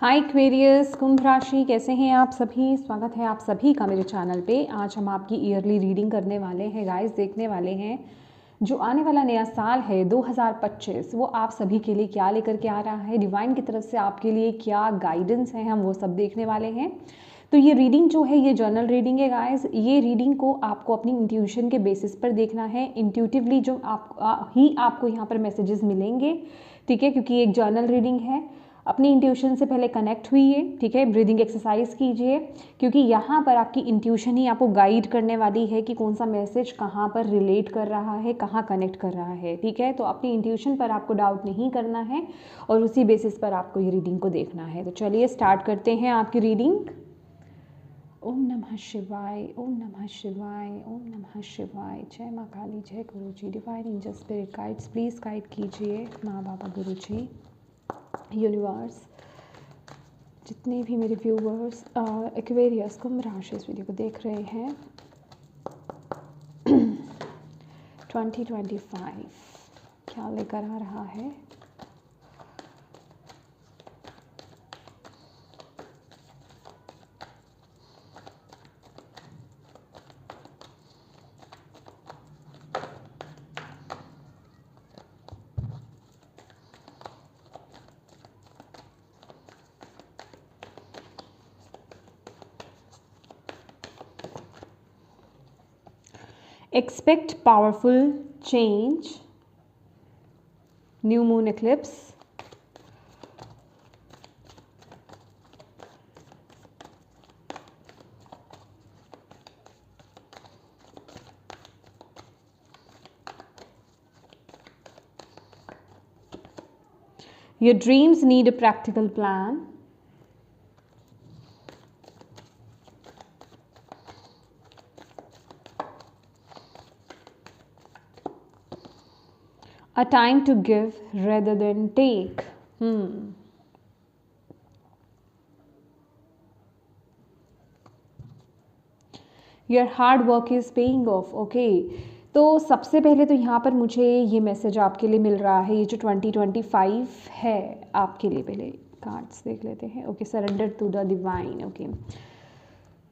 हाय Aquarius, कुंभ राशि, कैसे हैं आप सभी। स्वागत है आप सभी का मेरे चैनल पे। आज हम आपकी ईयरली रीडिंग करने वाले हैं गाइस। देखने वाले हैं जो आने वाला नया साल है 2025, वो आप सभी के लिए क्या लेकर के आ रहा है। डिवाइन की तरफ से आपके लिए क्या गाइडेंस है, हम वो सब देखने वाले हैं। तो ये रीडिंग जो है ये जर्नल रीडिंग है गाइस। ये रीडिंग को आपको अपनी इंट्यूशन के बेसिस पर देखना है। इंट्यूटिवली जो आपको यहाँ पर मैसेजेस मिलेंगे, ठीक है, क्योंकि एक जर्नल रीडिंग है। अपनी इंट्यूशन से पहले कनेक्ट हुइए, ठीक है। ब्रीदिंग एक्सरसाइज कीजिए, क्योंकि यहाँ पर आपकी इंट्यूशन ही आपको गाइड करने वाली है कि कौन सा मैसेज कहाँ पर रिलेट कर रहा है, कहाँ कनेक्ट कर रहा है, ठीक है। तो अपनी इंट्यूशन पर आपको डाउट नहीं करना है और उसी बेसिस पर आपको ये रीडिंग को देखना है। तो चलिए स्टार्ट करते हैं आपकी रीडिंग। ओम नमः शिवाय, ओम नमः शिवाय, ओम नमः शिवाय। जय माँ काली, जय गुरु जी। Divine angel spirit guides please guide कीजिए माँ बाबा गुरु जी, यूनिवर्स। जितने भी मेरे व्यूवर्स एक्वेरियस कुंभ राशि इस वीडियो को देख रहे हैं 2025 क्या लेकर आ रहा है। Expect powerful change, new moon eclipse, your dreams need a practical plan, a time to give rather than take. Your hard work is paying off. Okay. तो सबसे पहले तो यहाँ पर मुझे ये मैसेज आपके लिए मिल रहा है। ये जो 2025 है आपके लिए, पहले कार्ड्स देख लेते हैं। Okay, surrender to the divine. Okay,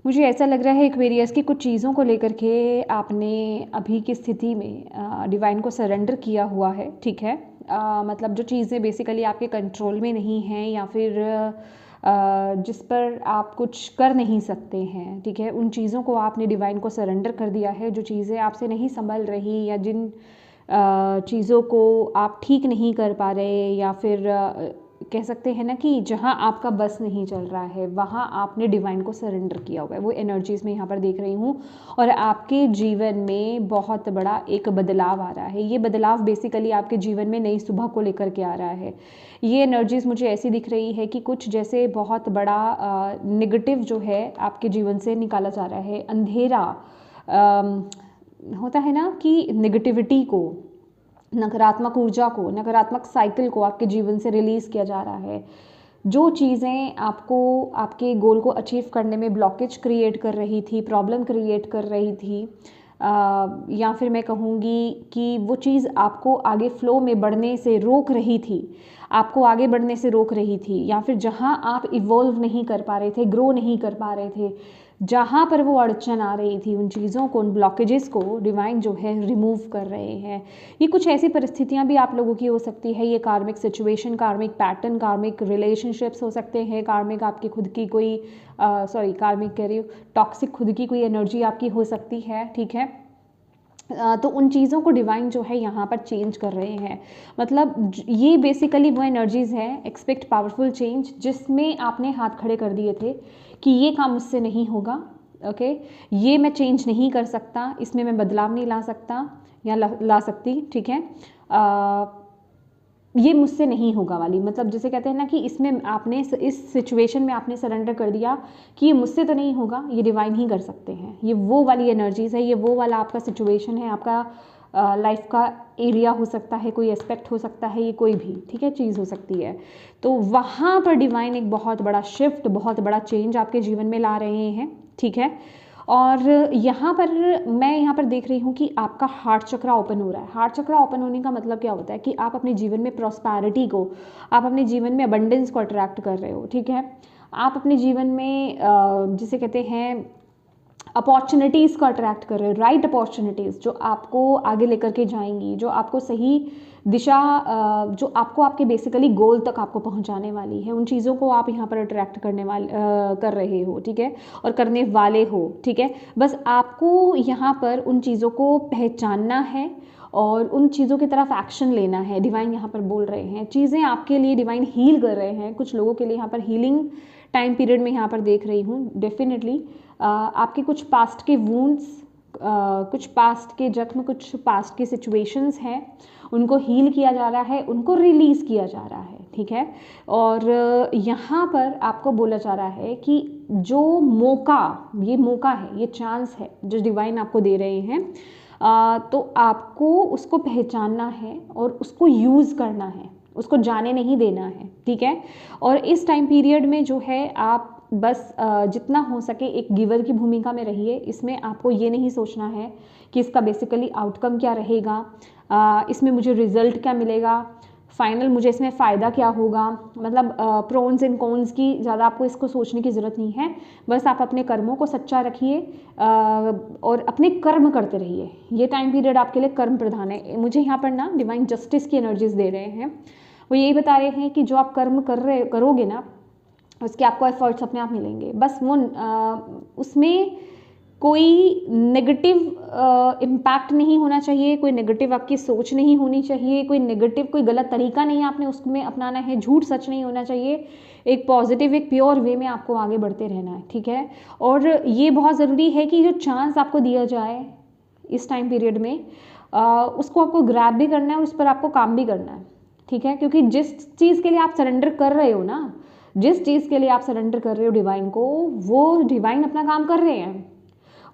मुझे ऐसा लग रहा है एक्वेरियस की कुछ चीज़ों को लेकर के आपने अभी की स्थिति में डिवाइन को सरेंडर किया हुआ है, ठीक है। मतलब जो चीज़ें बेसिकली आपके कंट्रोल में नहीं हैं या फिर जिस पर आप कुछ कर नहीं सकते हैं, ठीक है, उन चीज़ों को आपने डिवाइन को सरेंडर कर दिया है। जो चीज़ें आपसे नहीं संभल रही या जिन चीज़ों को आप ठीक नहीं कर पा रहे, या फिर कह सकते हैं ना कि जहाँ आपका बस नहीं चल रहा है वहाँ आपने डिवाइन को सरेंडर किया हुआ है। वो एनर्जीज़ में यहाँ पर देख रही हूँ और आपके जीवन में बहुत बड़ा एक बदलाव आ रहा है। ये बदलाव बेसिकली आपके जीवन में नई सुबह को लेकर के आ रहा है। ये एनर्जीज़ मुझे ऐसी दिख रही है कि कुछ जैसे बहुत बड़ा नेगेटिव जो है आपके जीवन से निकाला जा रहा है। अंधेरा होता है ना कि नेगेटिविटी को, नकारात्मक ऊर्जा को, नकारात्मक साइकिल को आपके जीवन से रिलीज़ किया जा रहा है। जो चीज़ें आपको आपके गोल को अचीव करने में ब्लॉकेज क्रिएट कर रही थी, प्रॉब्लम क्रिएट कर रही थी, या फिर मैं कहूँगी कि वो चीज़ आपको आगे फ्लो में बढ़ने से रोक रही थी, आपको आगे बढ़ने से रोक रही थी, या फिर जहाँ आप इवॉल्व नहीं कर पा रहे थे, ग्रो नहीं कर पा रहे थे, जहाँ पर वो अड़चन आ रही थी, उन चीज़ों को, उन ब्लॉकेजेस को डिवाइन जो है रिमूव कर रहे हैं। ये कुछ ऐसी परिस्थितियाँ भी आप लोगों की हो सकती है। ये कार्मिक सिचुएशन, कार्मिक पैटर्न, कार्मिक रिलेशनशिप्स हो सकते हैं, कार्मिक आपकी खुद की कोई कार्मिक कह रही हूँ, टॉक्सिक खुद की कोई एनर्जी आपकी हो सकती है, ठीक है। तो उन चीज़ों को डिवाइन जो है यहाँ पर चेंज कर रहे हैं। मतलब ये बेसिकली वो एनर्जीज़ हैं, एक्सपेक्ट पावरफुल चेंज, जिसमें आपने हाथ खड़े कर दिए थे कि ये काम मुझसे नहीं होगा, ओके, ये मैं चेंज नहीं कर सकता, इसमें मैं बदलाव नहीं ला सकता या ला सकती, ठीक है। ये मुझसे नहीं होगा वाली, मतलब जैसे कहते हैं ना कि इसमें आपने इस सिचुएशन में आपने सरेंडर कर दिया कि ये मुझसे तो नहीं होगा, ये डिवाइन ही कर सकते हैं। ये वो वाली एनर्जीज़ है, ये वो वाला आपका सिचुएशन है, आपका लाइफ का एरिया हो सकता है, कोई एस्पेक्ट हो सकता है, ये कोई भी, ठीक है, चीज़ हो सकती है। तो वहाँ पर डिवाइन एक बहुत बड़ा शिफ्ट, बहुत बड़ा चेंज आपके जीवन में ला रहे हैं, ठीक है। और यहाँ पर मैं यहाँ पर देख रही हूँ कि आपका हार्ट चक्रा ओपन हो रहा है। हार्ट चक्रा ओपन होने का मतलब क्या होता है कि आप अपने जीवन में प्रॉस्पैरिटी को, आप अपने जीवन में अबंडेंस को अट्रैक्ट कर रहे हो, ठीक है। आप अपने जीवन में जिसे कहते हैं अपॉर्चुनिटीज़ को अट्रैक्ट कर रहे हो, राइट अपॉर्चुनिटीज़ जो आपको आगे लेकर के जाएंगी, जो आपको सही दिशा, जो आपको आपके बेसिकली गोल तक आपको पहुंचाने वाली है, उन चीज़ों को आप यहाँ पर अट्रैक्ट करने वाले कर रहे हो, ठीक है, और करने वाले हो, ठीक है। बस आपको यहाँ पर उन चीज़ों को पहचानना है और उन चीज़ों की तरफ एक्शन लेना है। डिवाइन यहाँ पर बोल रहे हैं, चीज़ें आपके लिए डिवाइन हील कर रहे हैं। कुछ लोगों के लिए यहाँ पर हीलिंग टाइम पीरियड में यहाँ पर देख रही हूँ डेफिनेटली। आपके कुछ पास्ट के वूंड्स, कुछ पास्ट के जख्म, कुछ पास्ट के सिचुएशंस हैं, उनको हील किया जा रहा है, उनको रिलीज़ किया जा रहा है, ठीक है। और यहाँ पर आपको बोला जा रहा है कि जो मौका, ये मौका है, ये चांस है जो डिवाइन आपको दे रहे हैं, तो आपको उसको पहचानना है और उसको यूज़ करना है, उसको जाने नहीं देना है, ठीक है। और इस टाइम पीरियड में जो है आप बस जितना हो सके एक गिवर की भूमिका में रहिए। इसमें आपको ये नहीं सोचना है कि इसका बेसिकली आउटकम क्या रहेगा, इसमें मुझे रिजल्ट क्या मिलेगा, फाइनल मुझे इसमें फ़ायदा क्या होगा, मतलब प्रोन्स एंड कॉन्स की ज़्यादा आपको इसको सोचने की ज़रूरत नहीं है। बस आप अपने कर्मों को सच्चा रखिए और अपने कर्म करते रहिए। ये टाइम पीरियड आपके लिए कर्म प्रधान है। मुझे यहाँ पर ना डिवाइन जस्टिस की एनर्जीज दे रहे हैं। वो यही बता रहे हैं कि जो आप कर्म करोगे ना, उसके आपको एफर्ट्स अपने आप मिलेंगे। बस वो उसमें कोई नेगेटिव इम्पैक्ट नहीं होना चाहिए, कोई नेगेटिव आपकी सोच नहीं होनी चाहिए, कोई नेगेटिव, कोई गलत तरीका नहीं आपने उसमें अपनाना है, झूठ सच नहीं होना चाहिए। एक पॉजिटिव, एक प्योर वे में आपको आगे बढ़ते रहना है, ठीक है। और ये बहुत ज़रूरी है कि जो चांस आपको दिया जाए इस टाइम पीरियड में, उसको आपको ग्रैब भी करना है, उस पर आपको काम भी करना है, ठीक है। क्योंकि जिस चीज़ के लिए आप सरेंडर कर रहे हो ना, जिस चीज़ के लिए आप सरेंडर कर रहे हो डिवाइन को, वो डिवाइन अपना काम कर रहे हैं।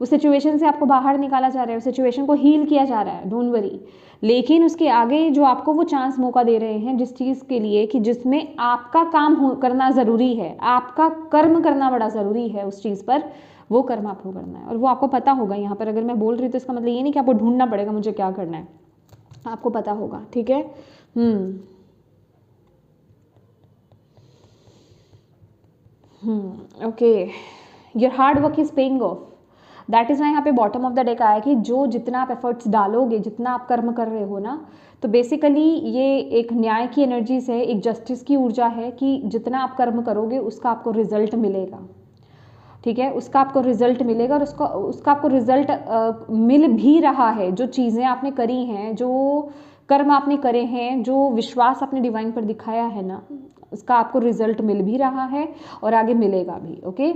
उस सिचुएशन से आपको बाहर निकाला जा रहा है, उस सिचुएशन को हील किया जा रहा है, डोंट वरी। लेकिन उसके आगे जो आपको वो चांस, मौका दे रहे हैं जिस चीज़ के लिए कि जिसमें आपका काम करना ज़रूरी है, आपका कर्म करना बड़ा ज़रूरी है, उस चीज़ पर वो कर्म आपको करना है। और वो आपको पता होगा। यहाँ पर अगर मैं बोल रही हूँ तो इसका मतलब ये नहीं कि आपको ढूंढना पड़ेगा मुझे क्या करना है, आपको पता होगा, ठीक है। Okay, your hard work is paying off. That is why यहाँ पे बॉटम ऑफ द डेक आया कि जो जितना आप एफर्ट्स डालोगे, जितना आप कर्म कर रहे हो ना, तो बेसिकली ये एक न्याय की एनर्जीज है, एक जस्टिस की ऊर्जा है कि जितना आप कर्म करोगे उसका आपको रिजल्ट मिलेगा, ठीक है। उसका आपको रिजल्ट मिलेगा और उसका आपको रिजल्ट मिल भी रहा है। जो चीज़ें आपने करी हैं, जो कर्म आपने करे हैं, जो विश्वास आपने डिवाइन पर दिखाया है ना, उसका आपको रिजल्ट मिल भी रहा है और आगे मिलेगा भी। ओके,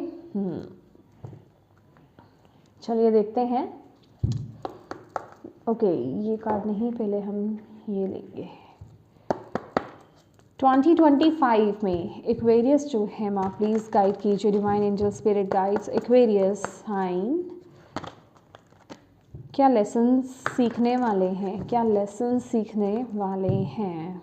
चलिए देखते हैं। ओके, ये कार्ड नहीं, पहले हम ये लेंगे। 2025 में एक्वेरियस जो है, माँ प्लीज़ गाइड कीजिए, divine angel spirit guides Aquarius sign. क्या लेसन्स सीखने वाले हैं, क्या लेसन्स सीखने वाले हैं।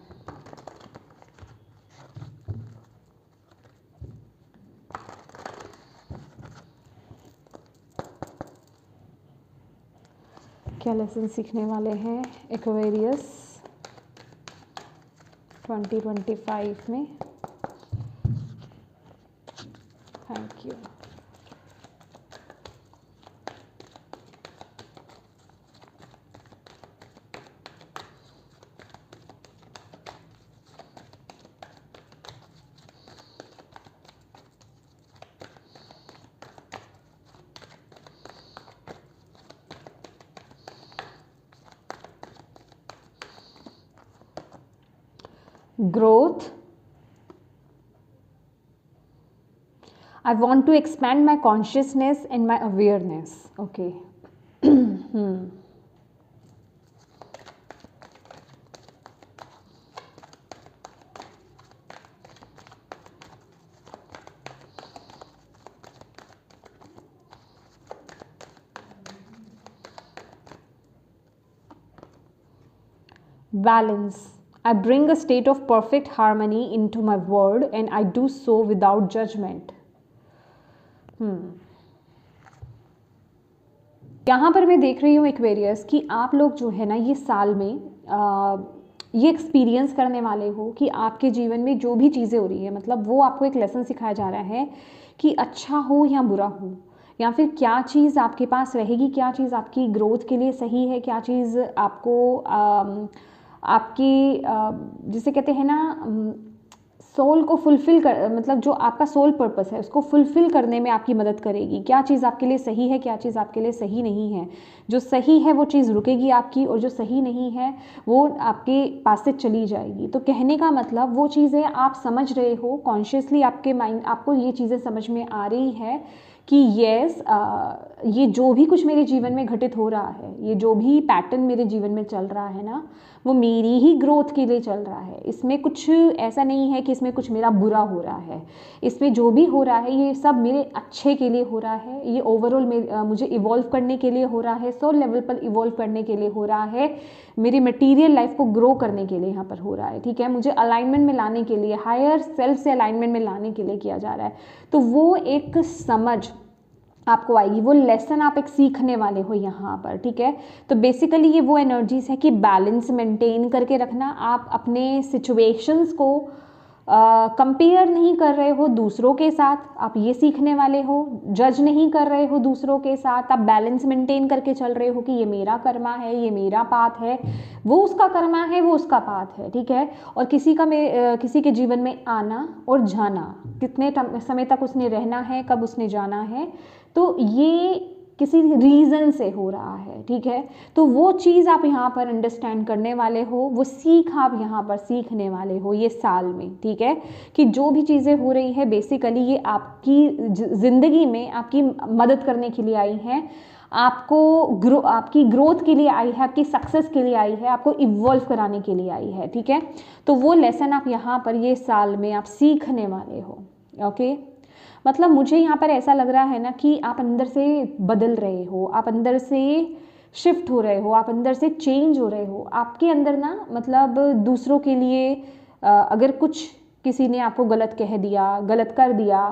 क्या लेसन सीखने वाले हैं एक्वेरियस 2025 में। Thank you. Growth. I want to expand my consciousness and my awareness. Okay. Balance. I bring a state of perfect harmony into my world and I do so without judgment. यहाँ पर मैं देख रही हूँ Aquarius कि आप लोग जो है ना ये साल में ये एक्सपीरियंस करने वाले हो कि आपके जीवन में जो भी चीज़ें हो रही है, मतलब वो आपको एक लेसन सिखाया जा रहा है कि अच्छा हो या बुरा हो, या फिर क्या चीज़ आपके पास रहेगी, क्या चीज़ आपकी ग्रोथ के लिए सही है, क्या चीज़ आपको आपकी जिसे कहते हैं ना सोल को फुलफ़िल कर, मतलब जो आपका सोल पर्पस है उसको फुलफ़िल करने में आपकी मदद करेगी। क्या चीज़ आपके लिए सही है, क्या चीज़ आपके लिए सही नहीं है। जो सही है वो चीज़ रुकेगी आपकी, और जो सही नहीं है वो आपके पास से चली जाएगी। तो कहने का मतलब वो चीज़ें आप समझ रहे हो कॉन्शियसली, आपके माइंड आपको ये चीज़ें समझ में आ रही है कि यस, ये जो भी कुछ मेरे जीवन में घटित हो रहा है, ये जो भी पैटर्न मेरे जीवन में चल रहा है ना, वो मेरी ही ग्रोथ के लिए चल रहा है। इसमें कुछ ऐसा नहीं है कि इसमें कुछ मेरा बुरा हो रहा है। इसमें जो भी हो रहा है ये सब मेरे अच्छे के लिए हो रहा है। ये ओवरऑल मुझे इवॉल्व करने के लिए हो रहा है, सोल लेवल पर इवॉल्व करने के लिए हो रहा है, मेरी मटीरियल लाइफ को ग्रो करने के लिए यहाँ पर हो रहा है। ठीक है, मुझे अलाइनमेंट में लाने के लिए, हायर सेल्फ से अलाइनमेंट में लाने के लिए किया जा रहा है। तो वो एक समझ आपको आएगी, वो लेसन आप एक सीखने वाले हो यहाँ पर। ठीक है, तो बेसिकली ये वो एनर्जीज है कि बैलेंस मेंटेन करके रखना। आप अपने सिचुएशंस को कंपेयर नहीं कर रहे हो दूसरों के साथ, आप ये सीखने वाले हो। जज नहीं कर रहे हो दूसरों के साथ, आप बैलेंस मेंटेन करके चल रहे हो कि ये मेरा कर्मा है, ये मेरा पाथ है, वो उसका कर्मा है, वो उसका पाथ है। ठीक है, और किसी के जीवन में आना और जाना, कितने समय तक उसने रहना है, कब उसने जाना है, तो ये किसी रीज़न से हो रहा है। ठीक है, तो वो चीज़ आप यहाँ पर अंडरस्टैंड करने वाले हो, वो सीख आप यहाँ पर सीखने वाले हो ये साल में। ठीक है, कि जो भी चीज़ें हो रही है बेसिकली ये आपकी ज़िंदगी में आपकी मदद करने के लिए आई हैं, आपकी ग्रोथ के लिए आई है, आपकी सक्सेस के लिए आई है, आपको इवॉल्व कराने के लिए आई है। ठीक है, तो वो लेसन आप यहाँ पर ये साल में आप सीखने वाले हो। ओके, मतलब मुझे यहाँ पर ऐसा लग रहा है ना कि आप अंदर से बदल रहे हो, आप अंदर से शिफ्ट हो रहे हो, आप अंदर से चेंज हो रहे हो। आपके अंदर ना मतलब दूसरों के लिए अगर कुछ किसी ने आपको गलत कह दिया, गलत कर दिया,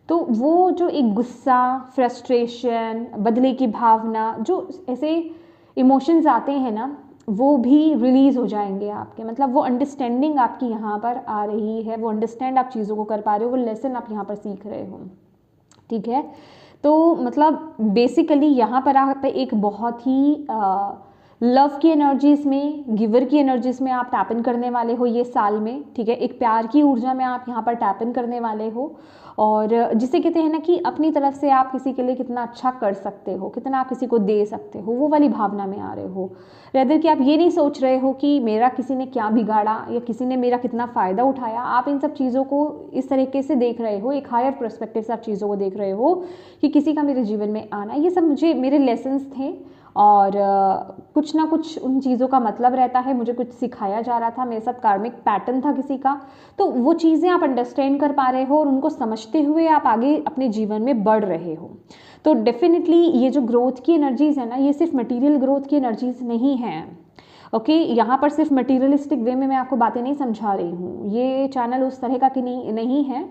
तो वो जो एक गुस्सा, फ्रस्ट्रेशन, बदले की भावना, जो ऐसे इमोशंस आते हैं ना, वो भी रिलीज़ हो जाएंगे आपके। मतलब वो अंडरस्टैंडिंग आपकी यहाँ पर आ रही है, वो अंडरस्टैंड आप चीज़ों को कर पा रहे हो, वो लेसन आप यहाँ पर सीख रहे हो। ठीक है, तो मतलब बेसिकली यहाँ पर आप एक बहुत ही लव की एनर्जीज में, गिवर की एनर्जीज में आप टैप इन करने वाले हो ये साल में। ठीक है, एक प्यार की ऊर्जा में आप यहाँ पर टैप इन करने वाले हो, और जिसे कहते हैं ना कि अपनी तरफ से आप किसी के लिए कितना अच्छा कर सकते हो, कितना आप किसी को दे सकते हो, वो वाली भावना में आ रहे हो। रेदर कि आप ये नहीं सोच रहे हो कि मेरा किसी ने क्या बिगाड़ा या किसी ने मेरा कितना फ़ायदा उठाया। आप इन सब चीज़ों को इस तरीके से देख रहे हो, एक हायर पर्सपेक्टिव से आप चीज़ों को देख रहे हो कि किसी का मेरे जीवन में आना, ये सब मुझे मेरे लेसन्स थे, और कुछ ना कुछ उन चीज़ों का मतलब रहता है, मुझे कुछ सिखाया जा रहा था, मेरे साथ कार्मिक पैटर्न था किसी का। तो वो चीज़ें आप अंडरस्टैंड कर पा रहे हो, और उनको समझते हुए आप आगे अपने जीवन में बढ़ रहे हो। तो डेफिनेटली ये जो ग्रोथ की एनर्जीज़ है ना, ये सिर्फ मटीरियल ग्रोथ की एनर्जीज़ नहीं हैं। ओके, यहाँ पर सिर्फ मटीरियलिस्टिक वे में मैं आपको बातें नहीं समझा रही हूँ। ये चैनल उस तरह का कि नहीं है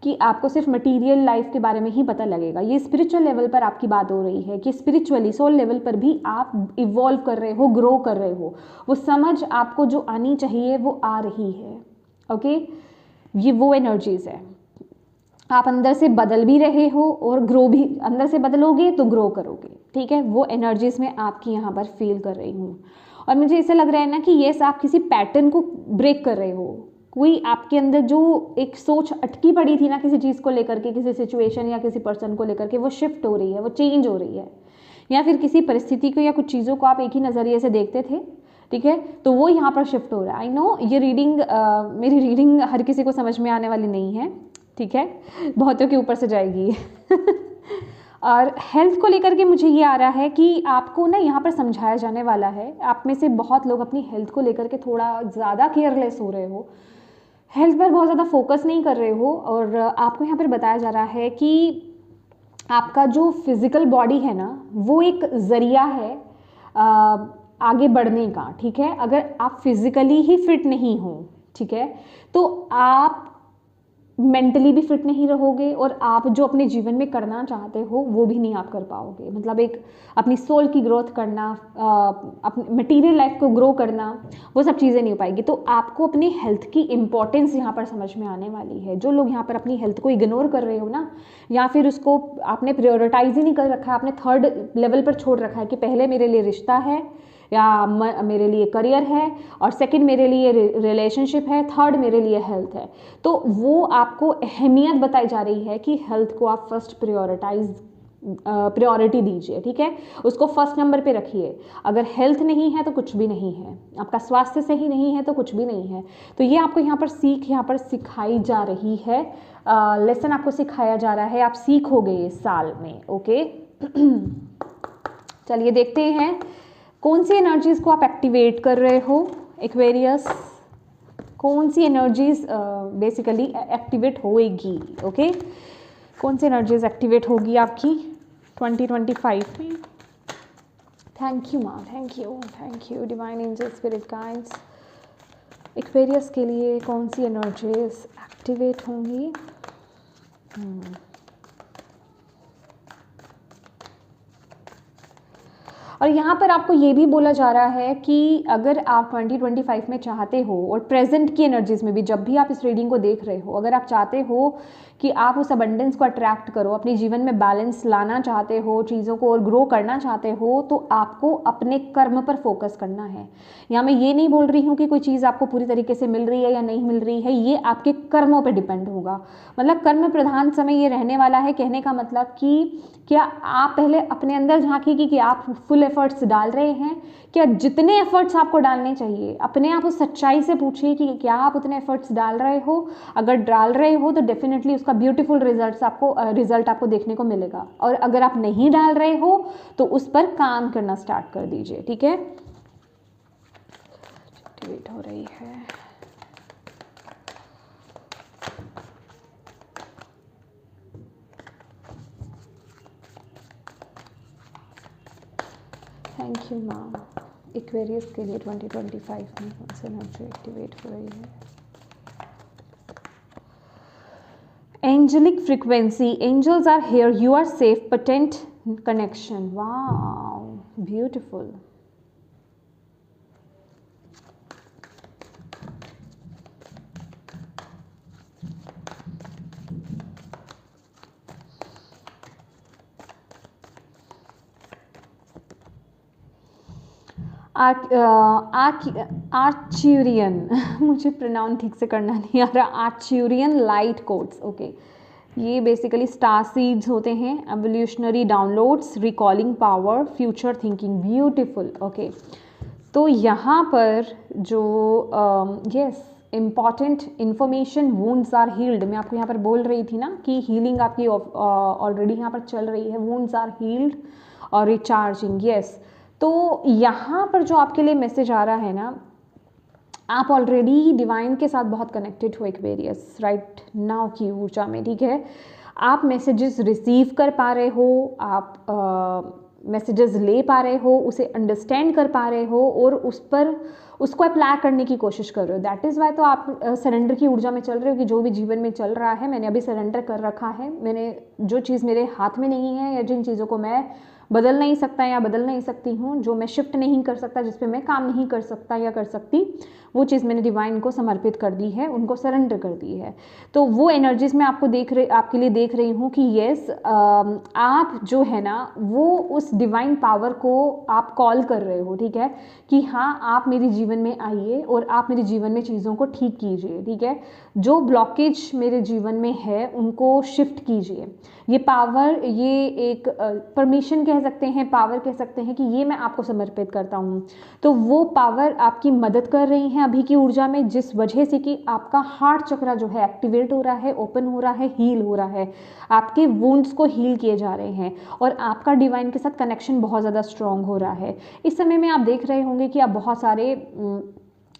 कि आपको सिर्फ मटेरियल लाइफ के बारे में ही पता लगेगा। ये स्पिरिचुअल लेवल पर आपकी बात हो रही है कि स्पिरिचुअली सोल लेवल पर भी आप इवॉल्व कर रहे हो, ग्रो कर रहे हो। वो समझ आपको जो आनी चाहिए वो आ रही है। ओके, ये वो एनर्जीज है। आप अंदर से बदल भी रहे हो और ग्रो भी, अंदर से बदलोगे तो ग्रो करोगे। ठीक है, वो एनर्जीज में आपकी यहाँ पर फील कर रही हूँ, और मुझे ऐसा लग रहा है ना कि यस, आप किसी पैटर्न को ब्रेक कर रहे हो। कोई आपके अंदर जो एक सोच अटकी पड़ी थी ना किसी चीज़ को लेकर के, किसी सिचुएशन या किसी पर्सन को लेकर के, वो शिफ्ट हो रही है, वो चेंज हो रही है। या फिर किसी परिस्थिति को या कुछ चीज़ों को आप एक ही नज़रिए से देखते थे, ठीक है, तो वो यहाँ पर शिफ्ट हो रहा है। आई नो ये रीडिंग मेरी रीडिंग हर किसी को समझ में आने वाली नहीं है, ठीक है, बहुतों के ऊपर से जाएगी। और हेल्थ को लेकर के मुझे ये आ रहा है कि आपको ना यहाँ पर समझाया जाने वाला है। आप में से बहुत लोग अपनी हेल्थ को लेकर के थोड़ा ज़्यादा केयरलेस हो रहे हो, हेल्थ पर बहुत ज़्यादा फोकस नहीं कर रहे हो, और आपको यहाँ पर बताया जा रहा है कि आपका जो फिज़िकल बॉडी है ना, वो एक ज़रिया है आगे बढ़ने का। ठीक है, अगर आप फिज़िकली ही फिट नहीं हो, ठीक है, तो आप मेंटली भी फिट नहीं रहोगे और आप जो अपने जीवन में करना चाहते हो वो भी नहीं आप कर पाओगे। मतलब एक अपनी सोल की ग्रोथ करना, अपनी मटेरियल लाइफ को ग्रो करना, वो सब चीज़ें नहीं हो पाएगी। तो आपको अपनी हेल्थ की इंपॉर्टेंस यहाँ पर समझ में आने वाली है। जो लोग यहाँ पर अपनी हेल्थ को इग्नोर कर रहे हो ना, या फिर उसको आपने प्रायोरिटाइज ही नहीं कर रखा है, आपने थर्ड लेवल पर छोड़ रखा है कि पहले मेरे लिए रिश्ता है या मेरे लिए करियर है और सेकंड मेरे लिए रिलेशनशिप है, थर्ड मेरे लिए हेल्थ है, तो वो आपको अहमियत बताई जा रही है कि हेल्थ को आप फर्स्ट प्रायोरिटी दीजिए, ठीक है, उसको फर्स्ट नंबर पे रखिए। अगर हेल्थ नहीं है तो कुछ भी नहीं है, आपका स्वास्थ्य सही नहीं है तो कुछ भी नहीं है। तो ये आपको यहाँ पर सिखाई जा रही है, लेसन आपको सिखाया जा रहा है, आप सीखोगे इस साल में। ओके चलिए देखते हैं कौन सी एनर्जीज को आप एक्टिवेट कर रहे हो एक्वेरियस, कौन सी एनर्जीज बेसिकली एक्टिवेट होएगी। ओके कौन सी एनर्जीज एक्टिवेट होगी आपकी 2025 में। थैंक यू माँ, thank you divine angel spirit guides. Aquarius के लिए कौन सी एनर्जीज एक्टिवेट होंगी। और यहाँ पर आपको ये भी बोला जा रहा है कि अगर आप 2025 में चाहते हो, और प्रेजेंट की एनर्जीज में भी जब भी आप इस रीडिंग को देख रहे हो, अगर आप चाहते हो कि आप उस अबंडेंस को अट्रैक्ट करो, अपने जीवन में बैलेंस लाना चाहते हो, चीज़ों को और ग्रो करना चाहते हो, तो आपको अपने कर्म पर फोकस करना है। यहाँ मैं ये नहीं बोल रही हूँ कि कोई चीज़ आपको पूरी तरीके से मिल रही है या नहीं मिल रही है, ये आपके कर्मों पर डिपेंड होगा। मतलब कर्म प्रधान समय ये रहने वाला है। कहने का मतलब कि क्या आप पहले अपने अंदर झांकिए कि आप फुल एफर्ट्स डाल रहे हैं, क्या जितने एफर्ट्स आपको डालने चाहिए अपने आप उस सच्चाई से पूछिए कि क्या आप उतने एफर्ट्स डाल रहे हो। अगर डाल रहे हो तो डेफिनेटली उसका ब्यूटीफुल रिजल्ट आपको देखने को मिलेगा, और अगर आप नहीं डाल रहे हो तो उस पर काम करना स्टार्ट कर दीजिए, ठीक है। वेट हो रही है। Thank you ma'am. एक्वेरियस के लिए 2025 में कौन सी एनर्जी एक्टिवेट हो रही है। Angelic frequency, angels are here, you are safe, potent connection. Wow beautiful. Arcturian मुझे प्रोनाउन ठीक से करना नहीं आ रहा। Arcturian light codes, okay. ये बेसिकली स्टार सीड्स होते हैं। Evolutionary downloads, recalling power, future thinking, beautiful. Okay तो यहाँ पर जो yes important information, wounds are healed, मैं आपको यहाँ पर बोल रही थी ना कि हीलिंग आपकी ऑलरेडी यहाँ पर चल रही है। वुंड्स आर हील्ड और रिचार्जिंग, यस। तो यहाँ पर जो आपके लिए मैसेज आ रहा है ना, आप ऑलरेडी डिवाइन के साथ बहुत कनेक्टेड हो एक्वेरियस राइट नाउ की ऊर्जा में, ठीक है। आप मैसेजेस रिसीव कर पा रहे हो, आप मैसेजेस ले पा रहे हो, उसे अंडरस्टैंड कर पा रहे हो और उसको अप्लाई करने की कोशिश कर रहे हो। दैट इज़ वाई तो आप सरेंडर की ऊर्जा में चल रहे हो कि जो भी जीवन में चल रहा है मैंने अभी सरेंडर कर रखा है। मैंने जो चीज़ मेरे हाथ में नहीं है या जिन चीज़ों को मैं बदल नहीं सकता या बदल नहीं सकती हूँ, जो मैं शिफ्ट नहीं कर सकता, जिस पे मैं काम नहीं कर सकता या कर सकती, वो चीज़ मैंने डिवाइन को समर्पित कर दी है, उनको सरेंडर कर दी है। तो वो एनर्जीज में आपके लिए देख रही हूँ कि येस आप जो है ना वो उस डिवाइन पावर को आप कॉल कर रहे हो, ठीक है, कि हाँ आप मेरे जीवन में आइए और आप मेरे जीवन में चीज़ों को ठीक कीजिए, ठीक है। जो ब्लॉकेज मेरे जीवन में है उनको शिफ्ट कीजिए। ये पावर, ये एक परमिशन कह सकते हैं, पावर कह सकते हैं कि ये मैं आपको समर्पित करता हूँ। तो वो पावर आपकी मदद कर रही है अभी की ऊर्जा में, जिस वजह से कि आपका हार्ट चक्रा जो है एक्टिवेट हो रहा है, ओपन हो रहा है, हील हो रहा है, आपके वुंड्स को हील किए जा रहे हैं और आपका डिवाइन के साथ कनेक्शन बहुत ज़्यादा स्ट्रॉन्ग हो रहा है। इस समय में आप देख रहे होंगे कि आप बहुत सारे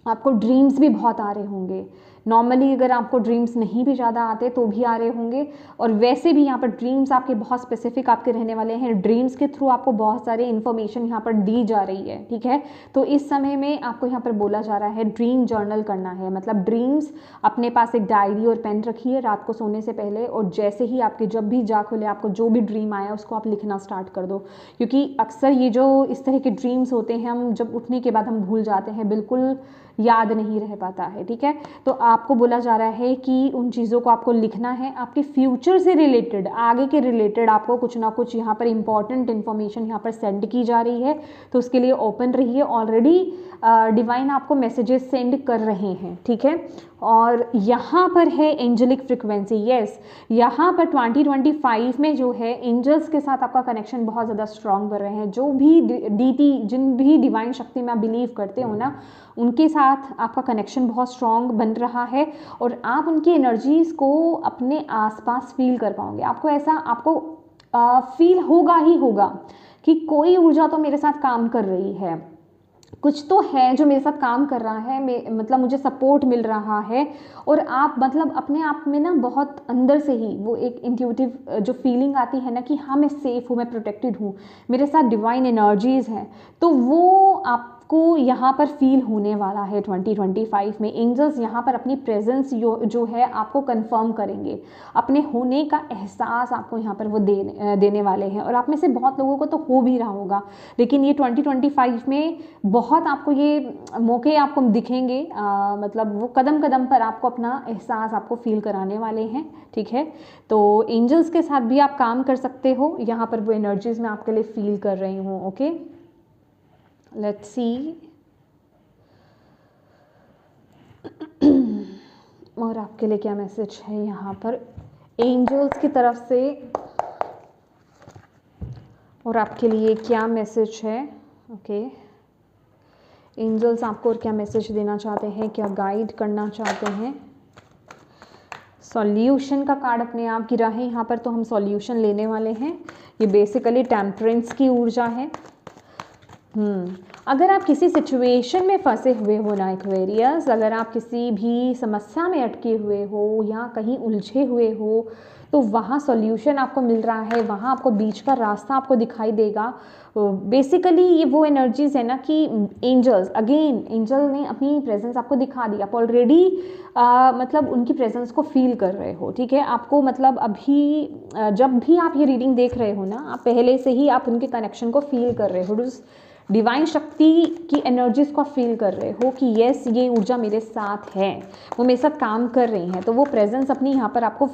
आपको ड्रीम्स भी बहुत आ रहे होंगे नॉर्मली अगर आपको ड्रीम्स नहीं भी ज़्यादा आते तो भी आ रहे होंगे, और वैसे भी यहाँ पर ड्रीम्स आपके बहुत स्पेसिफिक आपके रहने वाले हैं। ड्रीम्स के थ्रू आपको बहुत सारे इन्फॉर्मेशन यहाँ पर दी जा रही है, ठीक है। तो इस समय में आपको यहाँ पर बोला जा रहा है ड्रीम जर्नल करना है, मतलब ड्रीम्स अपने पास एक डायरी और पेन रखिए रात को सोने से पहले, और जैसे ही आपके जब भी जाग खुले आपको जो भी ड्रीम आया उसको आप लिखना स्टार्ट कर दो, क्योंकि अक्सर ये जो इस तरह के ड्रीम्स होते हैं हम जब उठने के बाद हम भूल जाते हैं, बिल्कुल याद नहीं रह पाता है, ठीक है। तो आपको बोला जा रहा है कि उन चीज़ों को आपको लिखना है, आपके फ्यूचर से रिलेटेड, आगे के रिलेटेड आपको कुछ ना कुछ यहाँ पर इंपॉर्टेंट इन्फॉर्मेशन यहाँ पर सेंड की जा रही है, तो उसके लिए ओपन रहिए। ऑलरेडी डिवाइन आपको मैसेजेस सेंड कर रहे हैं, ठीक है। और यहाँ पर है एंजलिक फ्रिक्वेंसी, यस, यहाँ पर 2025 में जो है एंजल्स के साथ आपका कनेक्शन बहुत ज़्यादा स्ट्रॉन्ग कर रहे हैं। जो भी डीटी, जिन भी डिवाइन शक्ति में आप बिलीव करते हो ना, उनके साथ आपका कनेक्शन बहुत स्ट्रॉन्ग बन रहा है, और आप उनकी एनर्जीज़ को अपने आसपास फील कर पाओगे। आपको ऐसा आपको फील होगा ही होगा कि कोई ऊर्जा तो मेरे साथ काम कर रही है, कुछ तो है जो मेरे साथ काम कर रहा है, मतलब मुझे सपोर्ट मिल रहा है। और आप मतलब अपने आप में ना बहुत अंदर से ही वो एक इंट्यूटिव जो फीलिंग आती है ना कि हाँ मैं सेफ हूँ, मैं प्रोटेक्टेड हूँ, मेरे साथ डिवाइन एनर्जीज़ हैं, तो वो आपको यहाँ पर फील होने वाला है 2025 में। एंजल्स यहाँ पर अपनी प्रेजेंस जो है आपको कंफर्म करेंगे, अपने होने का एहसास आपको यहाँ पर वो देने वाले हैं। और आप में से बहुत लोगों को तो हो भी रहा होगा, लेकिन ये 2025 में बहुत आपको ये मौके आपको दिखेंगे, मतलब वो कदम कदम पर आपको अपना एहसास आपको फील कराने वाले हैं, ठीक है। तो एंजल्स के साथ भी आप काम कर सकते हो, यहाँ पर वो एनर्जीज मैं आपके लिए फील कर रही हूँ, ओके। लेट्स सी और आपके लिए क्या मैसेज है यहाँ पर एंजल्स की तरफ से, और आपके लिए क्या मैसेज है, ओके। एंजल्स आपको और क्या मैसेज देना चाहते हैं, क्या गाइड करना चाहते हैं। सॉल्यूशन का कार्ड अपने आप गिरा है यहाँ पर, तो हम सॉल्यूशन लेने वाले हैं। ये बेसिकली टेम्परेंस की ऊर्जा है। अगर आप किसी सिचुएशन में फंसे हुए हो ना एक्वेरियस, अगर आप किसी भी समस्या में अटके हुए हो या कहीं उलझे हुए हो, तो वहाँ सॉल्यूशन आपको मिल रहा है, वहाँ आपको बीच का रास्ता आपको दिखाई देगा। बेसिकली ये वो एनर्जीज है ना कि एंजल्स, अगेन एंजल ने अपनी प्रेजेंस आपको दिखा दी, आप ऑलरेडी मतलब उनकी प्रेजेंस को फील कर रहे हो, ठीक है। आपको मतलब अभी जब भी आप ये रीडिंग देख रहे हो ना, आप पहले से ही आप उनके कनेक्शन को फील कर रहे हो, उस डिवाइन शक्ति की एनर्जीज को फील कर रहे हो कि यस ये ऊर्जा मेरे साथ है, वो मेरे साथ काम कर रही हैं। तो वो प्रेजेंस अपनी यहाँ पर आपको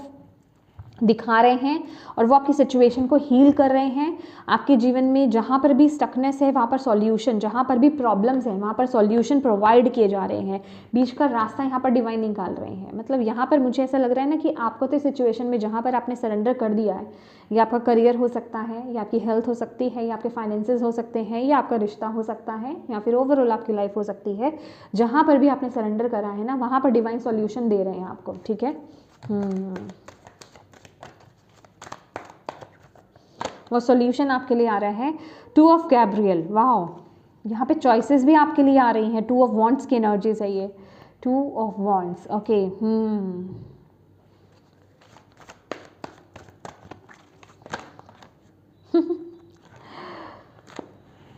दिखा रहे हैं और वो आपकी सिचुएशन को हील कर रहे हैं। आपके जीवन में जहाँ पर भी स्टकनेस है वहाँ पर सॉल्यूशन, जहाँ पर भी प्रॉब्लम्स हैं वहाँ पर सॉल्यूशन प्रोवाइड किए जा रहे हैं, बीच का रास्ता यहाँ पर डिवाइन निकाल रहे हैं। मतलब यहाँ पर मुझे ऐसा लग रहा है ना कि आपको तो सिचुएशन में जहाँ पर आपने सरेंडर कर दिया है, या आपका करियर हो सकता है, या आपकी हेल्थ हो सकती है, या आपके फाइनेंसेस हो सकते हैं, या आपका रिश्ता हो सकता है, या फिर ओवरऑल आपकी लाइफ हो सकती है, जहाँ पर भी आपने सरेंडर करा है ना वहाँ पर डिवाइन सॉल्यूशन दे रहे हैं आपको, ठीक है। वो सॉल्यूशन आपके लिए आ रहा है 2 ऑफ गैब्रियल। वाओ, यहाँ पे चॉइसेस भी आपके लिए आ रही हैं। 2 ऑफ वॉन्ड्स की एनर्जीज है ये, 2 ऑफ वॉन्ड्स, ओके।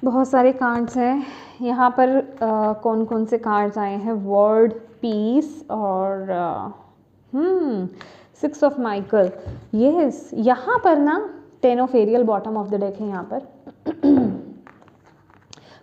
बहुत सारे कार्ड्स हैं यहाँ पर। कौन कौन से कार्ड्स आए हैं, वर्ड, पीस और 6 ऑफ माइकल। यस, यहाँ पर ना 10 of aerial bottom of the deck है यहाँ पर।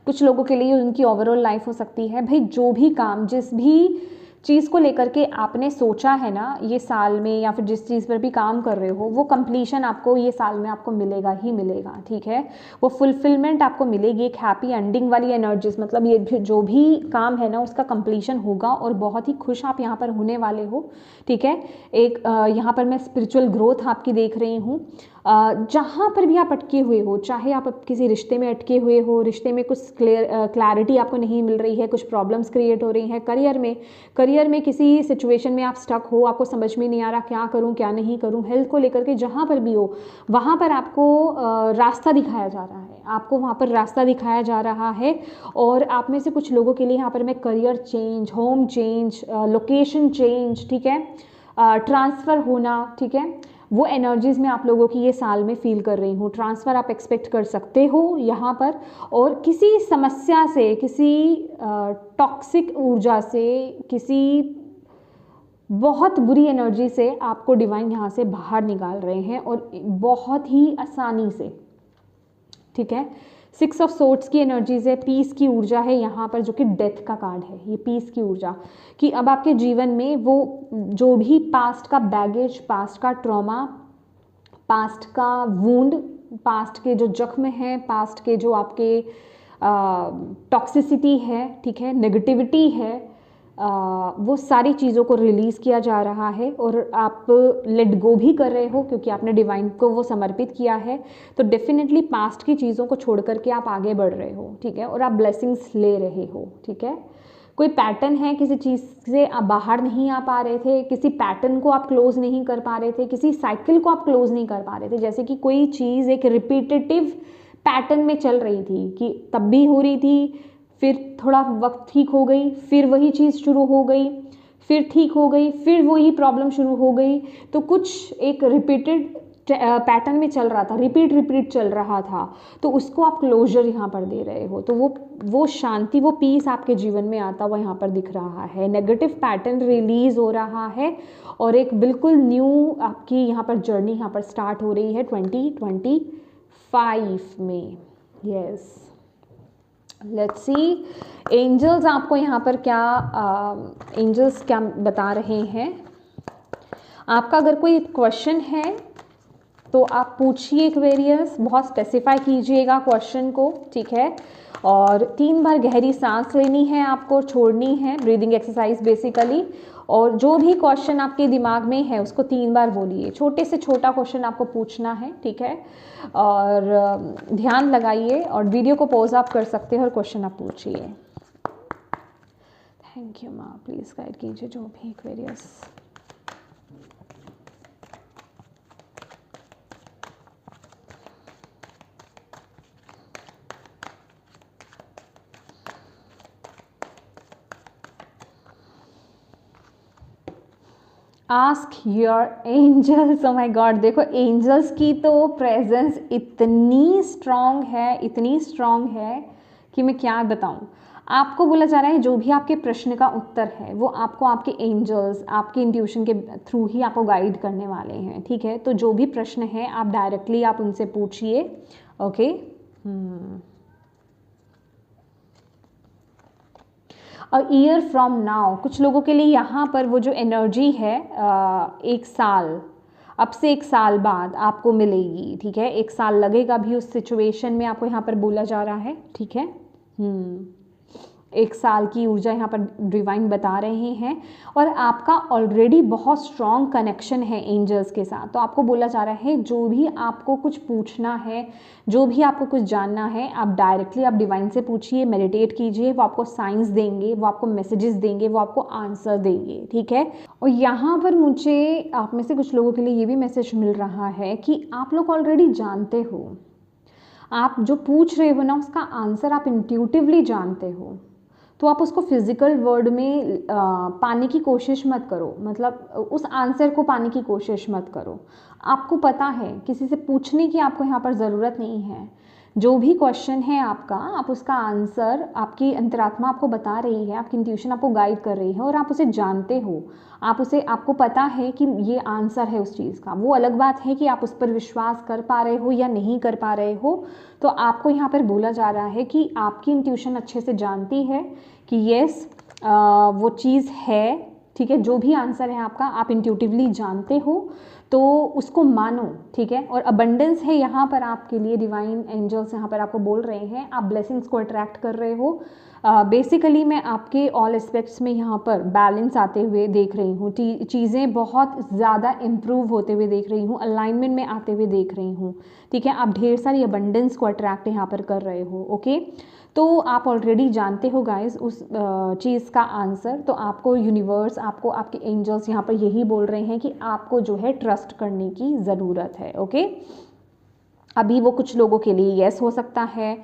कुछ लोगों के लिए उनकी ओवरऑल लाइफ हो सकती है। भाई जो भी काम, जिस भी चीज़ को लेकर के आपने सोचा है ना ये साल में, या फिर जिस चीज़ पर भी काम कर रहे हो, वो कंप्लीशन आपको ये साल में आपको मिलेगा ही मिलेगा, ठीक है। वो फुलफिलमेंट आपको मिलेगी, एक हैप्पी एंडिंग वाली एनर्जीज, मतलब ये जो भी काम है ना उसका कंप्लीशन होगा और बहुत ही खुश आप यहाँ पर होने वाले हो, ठीक है। एक यहाँ पर मैं स्पिरिचुअल ग्रोथ आपकी देख रही हूँ। जहाँ पर भी आप अटके हुए हो, चाहे आप किसी रिश्ते में अटके हुए हो, रिश्ते में कुछ क्लैरिटी आपको नहीं मिल रही है, कुछ प्रॉब्लम्स क्रिएट हो रही हैं, करियर में किसी सिचुएशन में आप स्टक हो, आपको समझ में नहीं आ रहा क्या करूं क्या नहीं करूं, हेल्थ को लेकर के जहाँ पर भी हो वहाँ पर आपको रास्ता दिखाया जा रहा है, आपको वहाँ पर रास्ता दिखाया जा रहा है। और आप में से कुछ लोगों के लिए यहाँ पर मैं career change, home change, location change, ठीक है, ट्रांसफ़र होना, ठीक है, वो एनर्जीज़ में आप लोगों की ये साल में फील कर रही हूँ। ट्रांसफ़र आप एक्सपेक्ट कर सकते हो यहाँ पर, और किसी समस्या से, किसी टॉक्सिक ऊर्जा से, किसी बहुत बुरी एनर्जी से आपको डिवाइन यहाँ से बाहर निकाल रहे हैं, और बहुत ही आसानी से, ठीक है। 6 ऑफ सोर्ड्स की एनर्जीज है, पीस की ऊर्जा है यहाँ पर, जो कि डेथ का कार्ड है, ये पीस की ऊर्जा कि अब आपके जीवन में वो जो भी पास्ट का बैगेज, पास्ट का ट्रॉमा, पास्ट का वूंड, पास्ट के जो जख्म हैं, पास्ट के जो आपके टॉक्सिसिटी है, ठीक है, नेगेटिविटी है, वो सारी चीज़ों को रिलीज़ किया जा रहा है, और आप लेट गो भी कर रहे हो क्योंकि आपने डिवाइन को वो समर्पित किया है। तो डेफिनेटली पास्ट की चीज़ों को छोड़ करके आप आगे बढ़ रहे हो, ठीक है, और आप ब्लेसिंग्स ले रहे हो, ठीक है। कोई पैटर्न है, किसी चीज़ से आप बाहर नहीं आ पा रहे थे, किसी पैटर्न को आप क्लोज नहीं कर पा रहे थे, किसी साइकिल को आप क्लोज नहीं कर पा रहे थे, जैसे कि कोई चीज़ एक रिपीटेटिव पैटर्न में चल रही थी कि तब भी हो रही थी, फिर थोड़ा वक्त ठीक हो गई, फिर वही चीज़ शुरू हो गई, फिर ठीक हो गई, फिर वही प्रॉब्लम शुरू हो गई। तो कुछ एक रिपीटेड पैटर्न में चल रहा था, रिपीट चल रहा था, तो उसको आप क्लोजर यहाँ पर दे रहे हो। तो वो शांति, वो पीस आपके जीवन में आता हुआ यहाँ पर दिख रहा है। नेगेटिव पैटर्न रिलीज हो रहा है, और एक बिल्कुल न्यू आपकी यहाँ पर जर्नी यहाँ पर स्टार्ट हो रही है 2025 में। यस, लेट्स सी एंजल्स आपको यहाँ पर क्या एंजल्स क्या बता रहे हैं। आपका अगर कोई क्वेश्चन है तो आप पूछिए एक्वेरियस, बहुत स्पेसिफाई कीजिएगा क्वेश्चन को, ठीक है। और 3 बार गहरी सांस लेनी है आपको, छोड़नी है, ब्रीदिंग एक्सरसाइज बेसिकली। और जो भी क्वेश्चन आपके दिमाग में है उसको 3 बार बोलिए, छोटे से छोटा क्वेश्चन आपको पूछना है, ठीक है। और ध्यान लगाइए, और वीडियो को पॉज आप कर सकते हो और क्वेश्चन आप पूछिए। थैंक यू माँ, प्लीज़ गाइड कीजिए जो भी Aquarius. Ask your angels. Oh my God, देखो एंजल्स की तो प्रेजेंस इतनी स्ट्रॉन्ग है कि मैं क्या बताऊं। आपको बोला जा रहा है जो भी आपके प्रश्न का उत्तर है वो आपको आपके एंजल्स, आपके इंट्यूशन के थ्रू ही आपको गाइड करने वाले हैं, ठीक है। तो जो भी प्रश्न है आप डायरेक्टली आप उनसे पूछिए, okay. A year from now, कुछ लोगों के लिए यहाँ पर वो जो एनर्जी है 1 साल, अब से 1 साल बाद आपको मिलेगी, ठीक है। 1 साल लगेगा भी उस सिचुएशन में, आपको यहाँ पर बोला जा रहा है, ठीक है। 1 साल की ऊर्जा यहाँ पर डिवाइन बता रहे हैं, और आपका ऑलरेडी बहुत स्ट्रॉन्ग कनेक्शन है एंजल्स के साथ। तो आपको बोला जा रहा है जो भी आपको कुछ पूछना है, जो भी आपको कुछ जानना है, आप डायरेक्टली आप डिवाइन से पूछिए, मेडिटेट कीजिए, वो आपको साइंस देंगे, वो आपको मैसेजेस देंगे, वो आपको आंसर देंगे, ठीक है। और यहाँ पर मुझे आप में से कुछ लोगों के लिए ये भी मैसेज मिल रहा है कि आप लोग ऑलरेडी जानते हो, आप जो पूछ रहे हो ना उसका आंसर आप इंट्यूटिवली जानते हो। तो आप उसको फिजिकल वर्ड में पाने की कोशिश मत करो, मतलब उस आंसर को पाने की कोशिश मत करो। आपको पता है, किसी से पूछने की आपको यहाँ पर ज़रूरत नहीं है। जो भी क्वेश्चन है आपका, आप उसका आंसर, आपकी अंतरात्मा आपको बता रही है, आपकी इंट्यूशन आपको गाइड कर रही है, और आप उसे जानते हो, आपको पता है कि ये आंसर है उस चीज़ का। वो अलग बात है कि आप उस पर विश्वास कर पा रहे हो या नहीं कर पा रहे हो। तो आपको यहाँ पर बोला जा रहा है कि आपकी इंट्यूशन अच्छे से जानती है कि येस वो चीज़ है, ठीक है। जो भी आंसर है आपका, आप इंट्यूटिवली जानते हो तो उसको मानो, ठीक है। और अबंडेंस है यहाँ पर आपके लिए, डिवाइन एंजल्स यहाँ पर आपको बोल रहे हैं, आप ब्लेसिंग्स को अट्रैक्ट कर रहे हो। बेसिकली मैं आपके ऑल एस्पेक्ट्स में यहाँ पर बैलेंस आते हुए देख रही हूँ, चीज़ें बहुत ज़्यादा इम्प्रूव होते हुए देख रही हूँ, अलाइनमेंट में आते हुए देख रही हूँ, ठीक है। आप ढेर सारी अबंडेंस को अट्रैक्ट यहाँ पर कर रहे हो, ओके। तो आप ऑलरेडी जानते हो गाइस उस चीज़ का आंसर। तो आपको यूनिवर्स, आपको आपके एंजल्स यहाँ पर यही बोल रहे हैं कि आपको जो है ट्रस्ट करने की ज़रूरत है, ओके। अभी वो कुछ लोगों के लिए यस हो सकता है,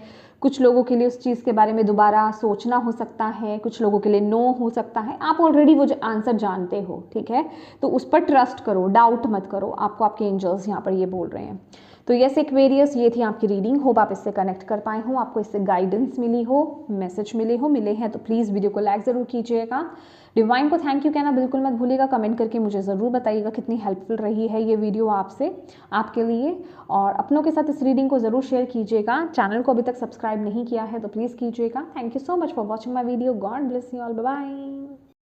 कुछ लोगों के लिए उस चीज़ के बारे में दोबारा सोचना हो सकता है, कुछ लोगों के लिए नो हो सकता है। आप ऑलरेडी वो जो आंसर जानते हो, ठीक है। तो उस पर ट्रस्ट करो, डाउट मत करो, आपको आपके एंजल्स यहाँ पर ये बोल रहे हैं। तो यस एक्वेरियस, ये थी आपकी रीडिंग। होप आप इससे कनेक्ट कर पाए हो, आपको इससे गाइडेंस मिली हो, मैसेज मिले हैं तो प्लीज़ वीडियो को लाइक ज़रूर कीजिएगा। डिवाइन को थैंक यू कहना बिल्कुल मत भूलिएगा। कमेंट करके मुझे ज़रूर बताइएगा कितनी हेल्पफुल रही है ये वीडियो आपके लिए। और अपनों के साथ इस रीडिंग को ज़रूर शेयर कीजिएगा। चैनल को अभी तक सब्सक्राइब नहीं किया है तो प्लीज़ कीजिएगा। Thank you so much for watching my video. God bless you all, bye bye.